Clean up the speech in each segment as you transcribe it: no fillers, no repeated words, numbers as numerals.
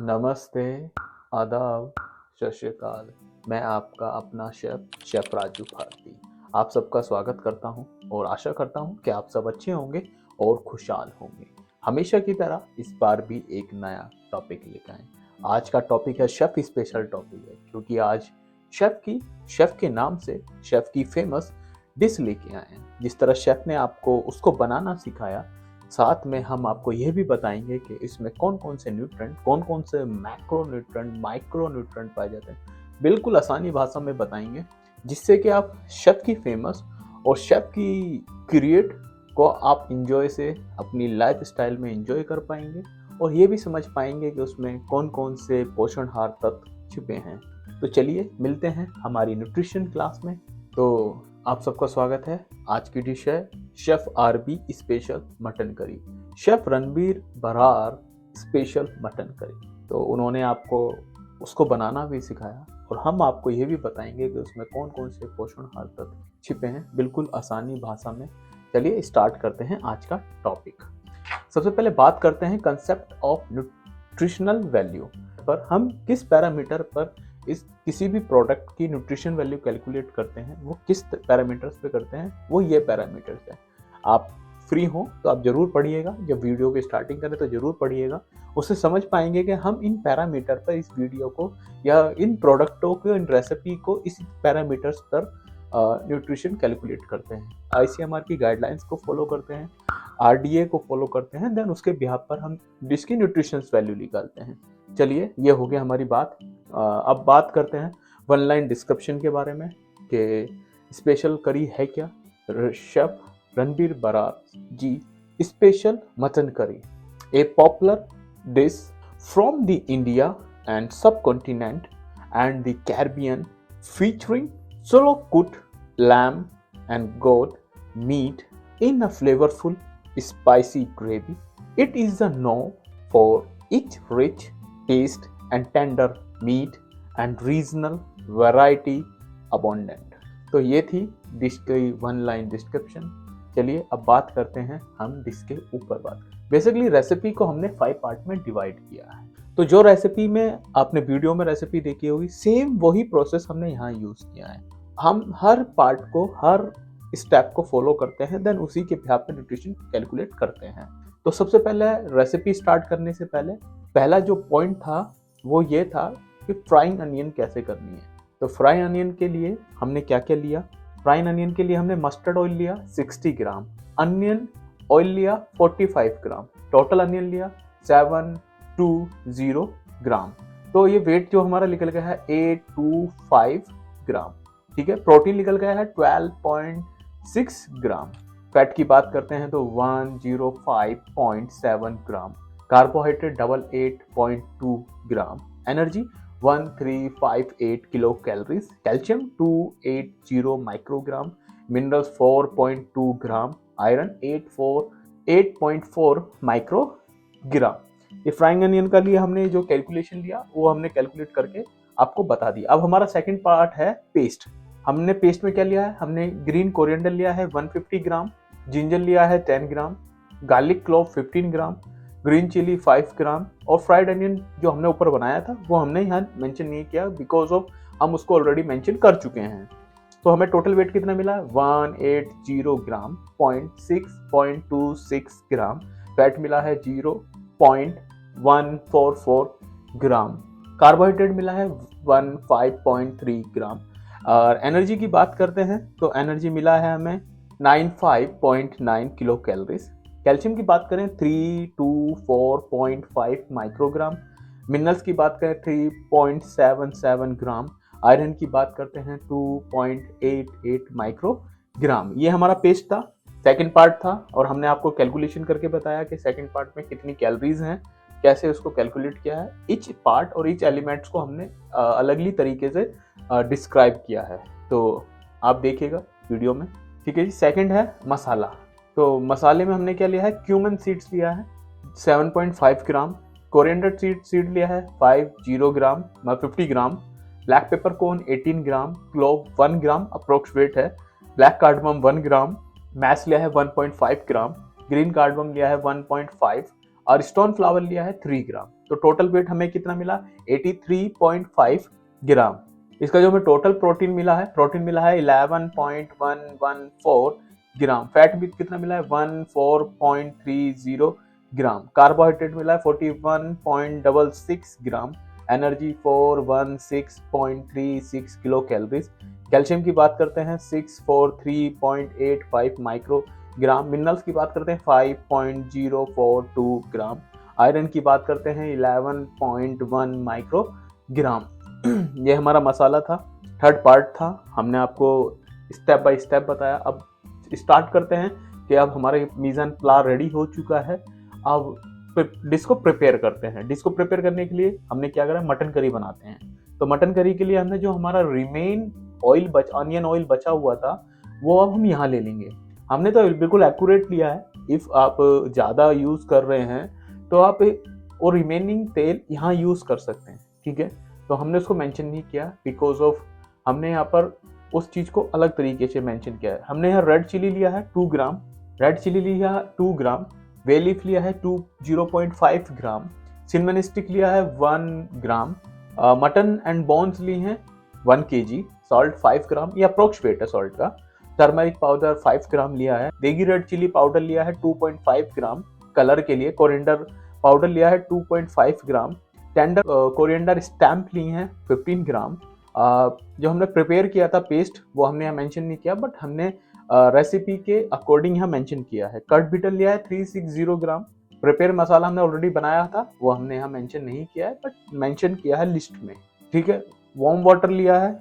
नमस्ते, आदाब, सत श्री अकाल। मैं आपका अपना शेफ राजू भारती आप सबका स्वागत करता हूं और आशा करता हूं कि आप सब अच्छे होंगे और खुशहाल होंगे। हमेशा की तरह इस बार भी एक नया टॉपिक लेकर आए। आज का टॉपिक है शेफ स्पेशल टॉपिक है, क्योंकि आज शेफ के नाम से शेफ की फेमस डिश लेके आए हैं। जिस तरह शेफ ने आपको उसको बनाना सिखाया, साथ में हम आपको यह भी बताएंगे कि इसमें कौन कौन से न्यूट्रेंट, कौन कौन से मैक्रो न्यूट्रेंट, माइक्रो न्यूट्रेंट पाए जाते हैं। बिल्कुल आसानी भाषा में बताएंगे, जिससे कि आप शेफ की फेमस और शेफ की क्रिएट को आप इंजॉय से अपनी लाइफ स्टाइल में इंजॉय कर पाएंगे और ये भी समझ पाएंगे कि उसमें कौन कौन से पोषणहार तत्व छिपे हैं। तो चलिए मिलते हैं हमारी न्यूट्रिशन क्लास में। तो आप सबका स्वागत है। आज की डिश है chef RB special mutton curry, chef Ranbir Brar special mutton curry. तो उन्होंने आपको उसको बनाना भी सिखाया और हम आपको ये भी बताएंगे कि उसमें कौन कौन से पोषणहार तत्व छिपे हैं, बिल्कुल आसानी भाषा में। चलिए स्टार्ट करते हैं आज का टॉपिक। सबसे पहले बात करते हैं कंसेप्ट ऑफ न्यूट्रिशनल वैल्यू पर। हम किस पैरामीटर पर इस किसी भी प्रोडक्ट की न्यूट्रिशन वैल्यू कैलकुलेट करते हैं, वो किस पैरामीटर्स पे करते हैं, वो ये पैरामीटर्स हैं। आप फ्री हो तो आप जरूर पढ़िएगा, जब वीडियो की स्टार्टिंग करें तो जरूर पढ़िएगा। उससे समझ पाएंगे कि हम इन पैरामीटर पर इस वीडियो को या इन प्रोडक्टों को, इन रेसिपी को इस पैरामीटर्स पर न्यूट्रिशन कैलकुलेट करते हैं। आईसीएमआर की गाइडलाइंस को फॉलो करते हैं, आरडीए को फॉलो करते हैं, देन उसके बिहाफ पर हम डिश की न्यूट्रिशन वैल्यू निकालते हैं। चलिए, ये हो गया हमारी बात। अब बात करते हैं वन लाइन डिस्क्रिप्शन के बारे में कि स्पेशल करी है क्या। Chef Ranbir Brar ji special mutton curry, a popular dish from the India and subcontinent and the Caribbean, featuring slow cooked lamb and goat meat in a flavorful spicy gravy. It is known for its rich taste and tender meat and regional variety abundant. तो ये थी dish की one line description. चलिए अब बात करते हैं हम डिश के ऊपर बात। बेसिकली रेसिपी को हमने 5 पार्ट में डिवाइड किया है। तो जो रेसिपी में आपने वीडियो में रेसिपी देखी होगी, सेम वही प्रोसेस हमने यहाँ यूज किया है। हम हर पार्ट को, हर स्टेप को फॉलो करते हैं, देन उसी के बिहाफ पे न्यूट्रिशन कैलकुलेट करते हैं। तो सबसे पहले रेसिपी स्टार्ट करने से पहले पहला जो पॉइंट था वो ये था कि फ्राइंग अनियन कैसे करनी है। तो फ्राई अनियन के लिए हमने क्या क्या लिया। फ्राइंग अनियन के लिए हमने मस्टर्ड ऑयल लिया 60 ग्राम, अनियन ऑयल लिया 45 ग्राम, टोटल अनियन लिया 720 ग्राम। तो ये वेट जो हमारा निकल गया है 825 ग्राम। ठीक है, प्रोटीन निकल गया है 12.6 ग्राम। फैट की बात करते हैं तो 105.7 gram, carbohydrate 88.2 gram, energy 1358 kilo calories, calcium 280 microgram, minerals 4.2 gram, iron 8.4 microgram. ये फ्राइंग अनियन का लिए हमने जो कैलकुलेशन लिया वो हमने कैलकुलेट करके आपको बता दिया। अब हमारा सेकंड पार्ट है पेस्ट। हमने पेस्ट में क्या लिया है, हमने ग्रीन कोरिएंडर लिया है 150 ग्राम, जिंजर लिया है 10 ग्राम, गार्लिक क्लोव 15 ग्राम, ग्रीन चिली 5 ग्राम और फ्राइड अनियन जो हमने ऊपर बनाया था वो हमने यहाँ मेंशन नहीं किया, बिकॉज ऑफ हम उसको ऑलरेडी मेंशन कर चुके हैं। तो हमें टोटल वेट कितना मिला, 180 ग्राम, 6.26 ग्राम, फैट मिला है 0.144 ग्राम, कार्बोहाइड्रेट मिला है 15.3 ग्राम। और एनर्जी की बात करते हैं तो एनर्जी मिला है हमें 95.9 किलो कैलोरीज। कैल्शियम की बात करें 324.5 माइक्रोग्राम, मिनरल्स की बात करें 3.77 ग्राम, आयरन की बात करते हैं 2.88 माइक्रोग्राम। ये हमारा पेस्ट था, सेकंड पार्ट था, और हमने आपको कैलकुलेशन करके बताया कि सेकंड पार्ट में कितनी कैलोरीज हैं, कैसे उसको कैलकुलेट किया है। ईच पार्ट और ईच एलिमेंट्स को हमने अलगली तरीके से डिस्क्राइब किया है, तो आप देखिएगा वीडियो में। ठीक है जी। सेकंड है मसाला। तो मसाले में हमने क्या लिया है, क्यूमन सीड्स लिया है 7.5 ग्राम, कोरिएंडर सीड लिया है 50 ग्राम, 50 ग्राम, ब्लैक पेपर कोन 18 ग्राम, क्लोव 1 ग्राम अप्रोक्सीमेट है, ब्लैक कार्डमम 1 ग्राम, मैस लिया है 1.5 ग्राम, ग्रीन कार्डमम लिया है 1.5 और स्टोन फ्लावर लिया है 3 ग्राम। तो टोटल वेट हमें कितना मिला 83.5 ग्राम। इसका जो हमें टोटल प्रोटीन मिला है 11.114 ग्राम। फैट भी कितना मिला है 14.30 ग्राम। कार्बोहाइड्रेट मिला है 41.66 gram. Energy 416.36 kilo calories. Calcium की बात करते हैं 643.85 माइक्रोग्राम। मिनरल्स की बात करते हैं 5.042 ग्राम। आयरन की बात करते हैं 11.1 माइक्रोग्राम। ये हमारा मसाला था, थर्ड पार्ट था, हमने आपको स्टेप बाय स्टेप बताया। अब स्टार्ट करते हैं कि अब हमारा मीज़ान प्ला रेडी हो चुका है। अब डिश को प्रिपेयर करते हैं। डिश को प्रिपेयर करने के लिए हमने क्या करा, मटन करी बनाते हैं। तो मटन करी के लिए हमने जो हमारा रिमेन ऑयल ऑनियन ऑयल बचा हुआ था वो अब हम यहाँ ले लेंगे। हमने तो बिल्कुल एक्यूरेट लिया है। इफ़ आप ज़्यादा यूज़ कर रहे हैं तो आप वो रिमेनिंग तेल यहाँ यूज़ कर सकते हैं, ठीक है। तो हमने उसको मेंशन नहीं किया बिकॉज ऑफ हमने यहाँ पर उस चीज़ को अलग तरीके से मेंशन किया है। हमने यहाँ रेड चिली लिया है 2 ग्राम, रेड चिली लिया है 2 ग्राम, बे लीफ लिया है 0.5 ग्राम, सिनेमन स्टिक लिया है 1 ग्राम, मटन एंड बोन्स ली हैं 1 kg, सॉल्ट 5 ग्राम, या अप्रोक्स वेट है सॉल्ट का। टर्मरिक पाउडर 5 ग्राम लिया है। देगी रेड चिली पाउडर लिया है 2.5 ग्राम कलर के लिए। कोरिएंडर पाउडर लिया है 2.5 ग्राम। टेंडर कोरिएंडर स्टैम्प ली हैं 15 ग्राम। जो हमने प्रिपेयर किया था पेस्ट वो हमने यहाँ मेंशन नहीं किया, बट हमने रेसिपी के अकॉर्डिंग यहाँ मेंशन किया है। कर्ड बिटर लिया है 360 ग्राम। प्रिपेयर मसाला हमने ऑलरेडी बनाया था, वो हमने यहाँ मेंशन नहीं किया है, बट मेंशन किया है लिस्ट में, ठीक है। वार्म वाटर लिया है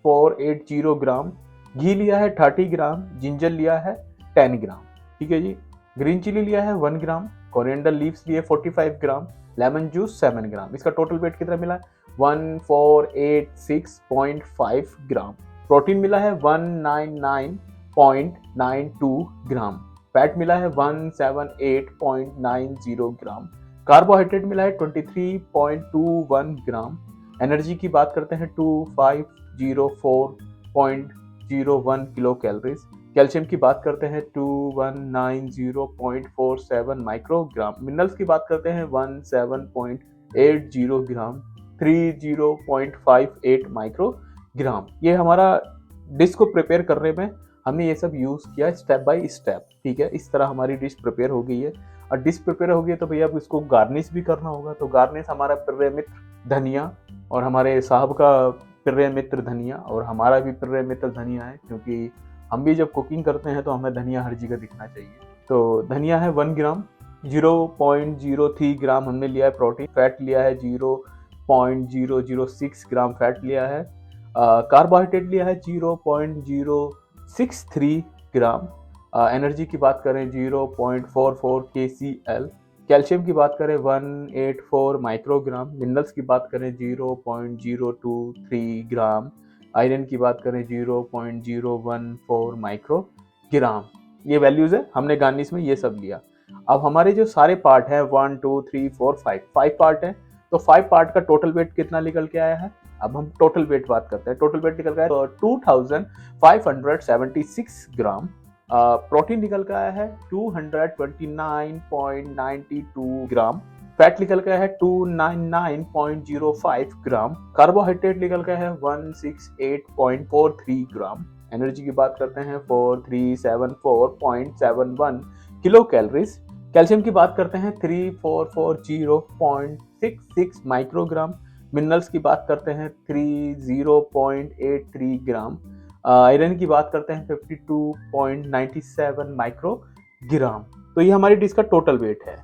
480 ग्राम। घी लिया है 30 ग्राम। जिंजर लिया है 10 ग्राम, ठीक है जी। ग्रीन चिली लिया है 1 ग्राम। कोरिएंडर लीव्स लिए 45 ग्राम। लेमन जूस 7 ग्राम। इसका टोटल वेट कितना मिला है 1486.5 ग्राम। प्रोटीन मिला है 199.92 ग्राम। फैट मिला है 178.90 ग्राम। कार्बोहाइड्रेट मिला है 23.21 ग्राम। एनर्जी की बात करते हैं 2504.01 किलो कैलोरीज। कैल्शियम की बात करते हैं 2190.47 माइक्रोग्राम। मिनरल्स की बात करते हैं 17.80 ग्राम, 30.58 माइक्रोग्राम। ये हमारा डिश को प्रिपेयर करने में हमने ये सब यूज़ किया स्टेप बाय स्टेप, ठीक है। इस तरह हमारी डिश प्रिपेयर हो गई है। और डिश प्रिपेयर हो गई है तो भैया अब इसको गार्निश भी करना होगा। तो गार्निश हमारा प्रिय मित्र धनिया, और हमारे साहब का प्रिय मित्र धनिया, और हमारा भी प्रिय मित्र धनिया है, क्योंकि हम भी जब कुकिंग करते हैं तो हमें धनिया हर जगह दिखना चाहिए। तो धनिया है 1 ग्राम। 0.03 ग्राम हमने लिया है प्रोटीन। फैट लिया है 0.006 ग्राम फैट लिया है। कार्बोहाइड्रेट लिया है 0.063 ग्राम। एनर्जी की बात करें 0.44 kcal। कैल्शियम की बात करें 184 माइक्रोग्राम। मिनरल्स की बात करें 0.023 ग्राम। आयरन की बात करें 0.014 माइक्रोग्राम। ये वैल्यूज है, हमने गार्निश में ये सब लिया। अब हमारे जो सारे पार्ट हैं 1 2 3 4 5 पार्ट है। तो 5 पार्ट का टोटल वेट कितना निकल के आया है। अब हम टोटल वेट बात करते हैं। टोटल वेट निकल के आया 2576 ग्राम। प्रोटीन निकल के आया है 229.92 ग्राम। फैट निकल गया है 299.05 ग्राम। कार्बोहाइड्रेट निकल गया है 168.43 ग्राम। एनर्जी की बात करते हैं 4374.71 किलो कैलोरीज। कैल्शियम की बात करते हैं 3440.66 माइक्रोग्राम। मिनरल्स की बात करते हैं 30.83 ग्राम। आयरन की बात करते हैं 52.97 माइक्रोग्राम। तो ये हमारी डिश का टोटल वेट है,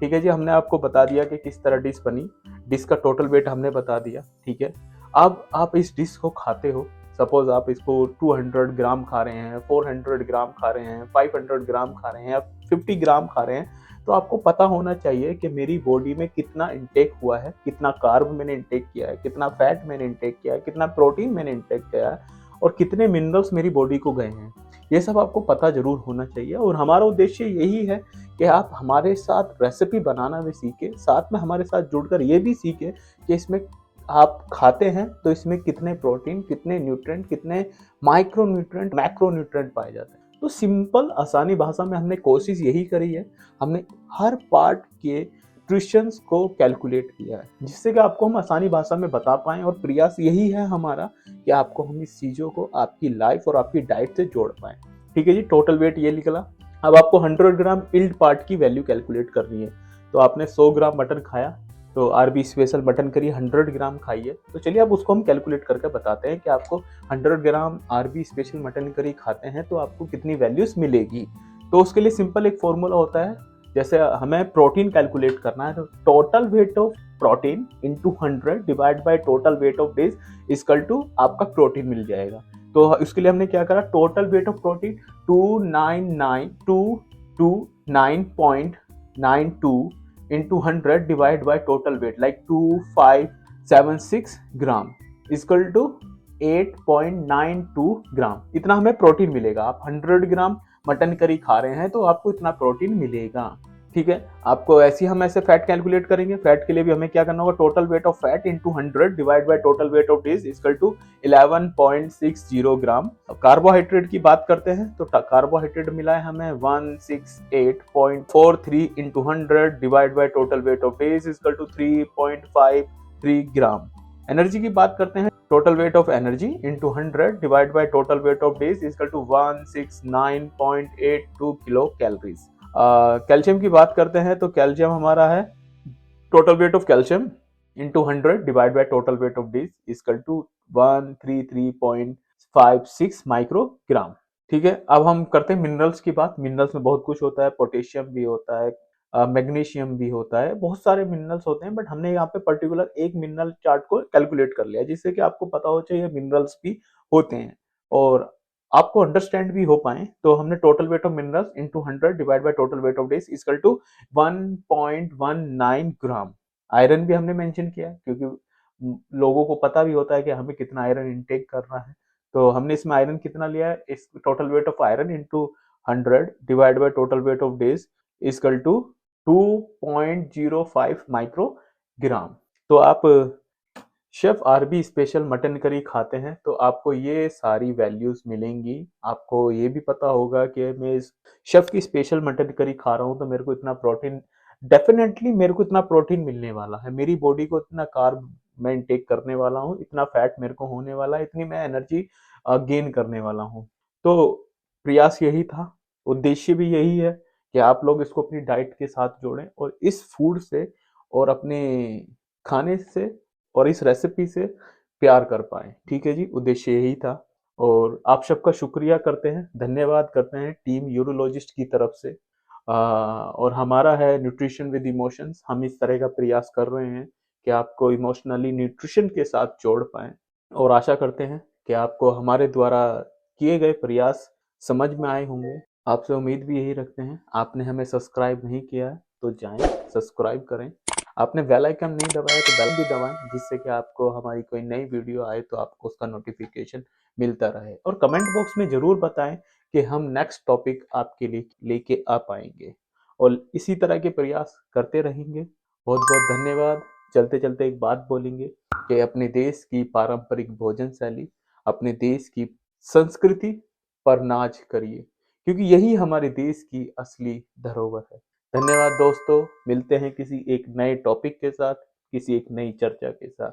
ठीक है जी। हमने आपको बता दिया कि किस तरह डिश बनी, डिश का टोटल वेट हमने बता दिया, ठीक है। अब आप इस डिश को खाते हो, सपोज आप इसको 200 ग्राम खा रहे हैं, 400 ग्राम खा रहे हैं, 500 ग्राम खा रहे हैं, या 50 ग्राम खा रहे हैं, तो आपको पता होना चाहिए कि मेरी बॉडी में कितना इंटेक हुआ है, कितना कार्ब मैंने इंटेक किया है, कितना फैट मैंने इंटेक किया है, कितना प्रोटीन मैंने इंटेक किया है, और कितने मिनरल्स मेरी बॉडी को गए हैं। ये सब आपको पता जरूर होना चाहिए। और हमारा उद्देश्य यही है कि आप हमारे साथ रेसिपी बनाना भी सीखें, साथ में हमारे साथ जुड़कर ये भी सीखें कि इसमें आप खाते हैं तो इसमें कितने प्रोटीन, कितने न्यूट्रिएंट, कितने माइक्रो न्यूट्रिएंट, मैक्रो न्यूट्रिएंट पाए जाते हैं। तो सिंपल आसानी भाषा में हमने कोशिश यही करी है। हमने हर पार्ट के न्यूट्रिशंस को कैलकुलेट किया है, जिससे कि आपको हम आसानी भाषा में बता पाएँ। और प्रयास यही है हमारा कि आपको हम इस चीज़ों को आपकी लाइफ और आपकी डाइट से जोड़ पाएँ। ठीक है जी, टोटल वेट ये निकला। अब आपको 100 ग्राम इल्ड पार्ट की वैल्यू कैलकुलेट करनी है। तो आपने 100 ग्राम मटन खाया, तो आरबी स्पेशल मटन करी 100 ग्राम खाइए। तो चलिए अब उसको हम कैलकुलेट करके बताते हैं कि आपको 100 ग्राम आरबी स्पेशल मटन करी खाते हैं तो आपको कितनी वैल्यूज मिलेगी। तो उसके लिए सिंपल एक फॉर्मूला होता है, जैसे हमें प्रोटीन कैलकुलेट करना है तो total weight of protein into 100 divide by total weight of days equal to आपका प्रोटीन मिल जाएगा। तो इसके लिए हमने क्या करा, total weight of protein 299.92 into 100 divide by total weight like 2576 gram equal to 8.92 gram. इतना हमें प्रोटीन मिलेगा। आप 100 ग्राम मटन करी खा रहे हैं तो आपको इतना प्रोटीन मिलेगा। ठीक है, आपको हम ऐसे फैट कैलकुलेट करेंगे। फैट के लिए भी हमें क्या करना होगा, total weight of fat into 100 divide by total weight of days equal to 11.60 gram. Carbohydrate की बात करते हैं तो कार्बोहाइड्रेट मिला है हमें 168.43 into 100 divide by total weight of days equal to 3.53 gram. Energy की बात करते हैं, total weight of energy into 100 divide by total weight of days equal to 169.82 kilo calories. Calcium की बात करते हैं तो कैल्शियम हमारा है total weight of calcium into 100 divide by total weight of days equal to 133.56 microgram. ठीक है, अब हम करते हैं मिनरल्स की बात। मिनरल्स में बहुत कुछ होता है, पोटेशियम भी होता है, मैग्नीशियम भी होता है, बहुत सारे मिनरल्स होते हैं। बट हमने यहाँ पे पर्टिकुलर एक मिनरल चार्ट को कैलकुलेट कर लिया जिससे कि आपको पता हो चाहिए मिनरल्स भी होते हैं और आपको अंडरस्टैंड भी हो पाए। तो हमने total weight of minerals into 100 divide by total weight of days equal to 1.19 gram. Iron भी हमने मेंशन किया क्योंकि लोगों को पता भी होता है कि हमें कितना आयरन इनटेक करना है। तो हमने इसमें आयरन कितना लिया है, इस total weight of iron into 100 divide by total weight of days equal to 2.05 microgram. तो आप शेफ आरबी स्पेशल मटन करी खाते हैं तो आपको ये सारी वैल्यूज मिलेंगी। आपको ये भी पता होगा कि मैं इस शेफ की स्पेशल मटन करी खा रहा हूँ तो मेरे को इतना प्रोटीन, डेफिनेटली मेरे को इतना प्रोटीन मिलने वाला है, मेरी बॉडी को इतना कार्ब मैं इंटेक करने वाला हूँ, इतना फैट मेरे को होने वाला है, इतनी मैं एनर्जी गेन करने वाला हूँ। तो प्रयास यही था, उद्देश्य भी यही है कि आप लोग इसको अपनी डाइट के साथ जोड़ें और इस फूड से और अपने खाने से और इस रेसिपी से प्यार कर पाए। ठीक है जी, उद्देश्य यही था। और आप सबका शुक्रिया करते हैं, धन्यवाद करते हैं टीम यूरोलॉजिस्ट की तरफ से। और हमारा है न्यूट्रिशन विद इमोशंस। हम इस तरह का प्रयास कर रहे हैं कि आपको इमोशनली न्यूट्रिशन के साथ जोड़ पाएँ और आशा करते हैं कि आपको हमारे द्वारा किए गए प्रयास समझ में आए होंगे। आपसे उम्मीद भी यही रखते हैं। आपने हमें सब्सक्राइब नहीं किया है तो जाएँ सब्सक्राइब करें। आपने बेल आइकन नहीं दबाया तो बेल भी दबाएं जिससे कि आपको हमारी कोई नई वीडियो आए तो आपको उसका नोटिफिकेशन मिलता रहे। और कमेंट बॉक्स में ज़रूर बताएं कि हम नेक्स्ट टॉपिक आपके लिए लेके आ पाएंगे और इसी तरह के प्रयास करते रहेंगे। बहुत बहुत धन्यवाद। चलते चलते एक बात बोलेंगे कि अपने देश की पारंपरिक भोजन शैली, अपने देश की संस्कृति पर नाज करिए क्योंकि यही हमारे देश की असली धरोहर है। धन्यवाद दोस्तों, मिलते हैं किसी एक नए टॉपिक के साथ, किसी एक नई चर्चा के साथ।